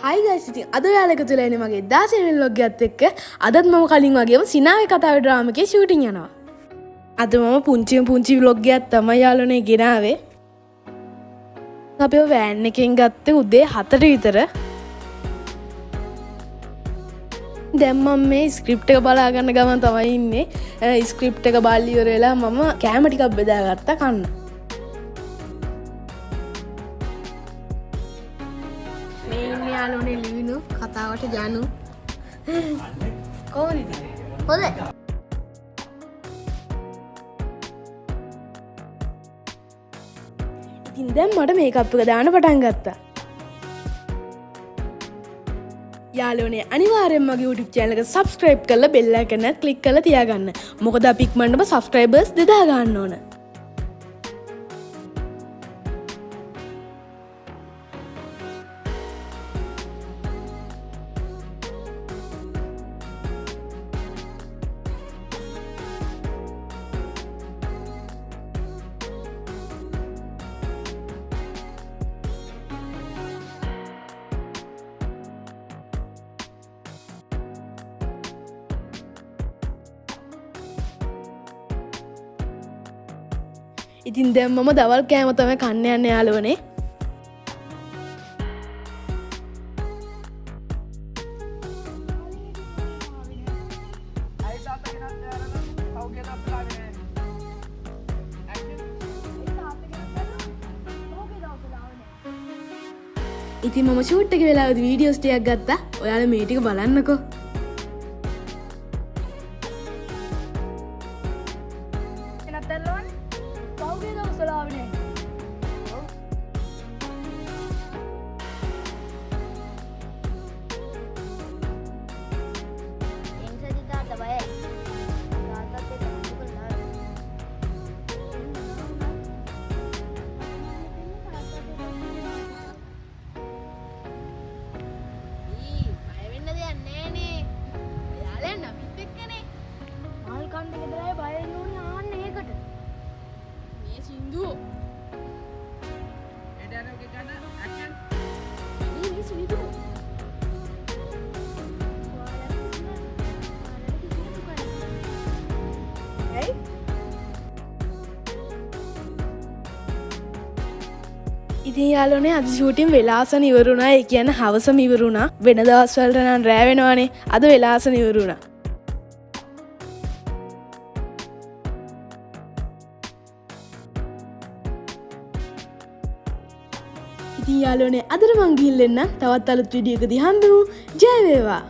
හයි guys ඉතින් අද ඔයාලා එකතු වෙලා ඉන්නේ මගේ 10 වෙනි vlog එකත් එක්ක. අදත් මම කලින් වගේම සිනාවේ කතාවේ ඩ්‍රාමා එකේ ෂූටින් යනවා. අද මම පුංචි vlog එකක් තමයි යාළුවනේ ගෙනාවේ. අපි වෑන් එකෙන් ගත්තේ උදේ 4ට විතර. දැන් මම මේ ස්ක්‍රිප්ට් එක බලා ගන්න ගමන් තමයි ඉන්නේ. ස්ක්‍රිප්ට් එක බලලා ඉවර වෙලා මම කැම ටිකක් බෙදාගත්තා කන්න. යාළුවනේ ලිවිනු කතාවට ජානු කොහොමද ඉතින් හොඳයි ඉතින් දැන් මට මේකප් එක දාන්න පටන් ගත්තා යාළුවනේ අනිවාර්යෙන්ම මගේ YouTube channel එක subscribe කරලා bell icon එක click කරලා තියාගන්න මොකද අපි ඉක්මනටම subscribers 2000 ගන්න ඕන ඉතින් දැන් මම දවල් කෑම තමයි කන්න යන්නේ යාළුවනේ. ඉතින් මම ෂූට් එක වෙලාවදී වීඩියෝස් ටිකක් ගත්තා. ඔයාලා මේ ටික බලන්නකෝ. ඉතින් යාළුවනේ අද ෂූටින් වෙලාසන ඉවරුණා. ඒ කියන්නේ හවසම ඉවරුණා. වෙන දවස් වලට නම් රෑ වෙනවනේ. අද වෙලාසන ඉවරුණා. ඉතින් යාළුවනේ අදට මං ගිහින් එන්න. තවත් අලුත් වීඩියෝ එකදී හම්බෙමු. ජය වේවා.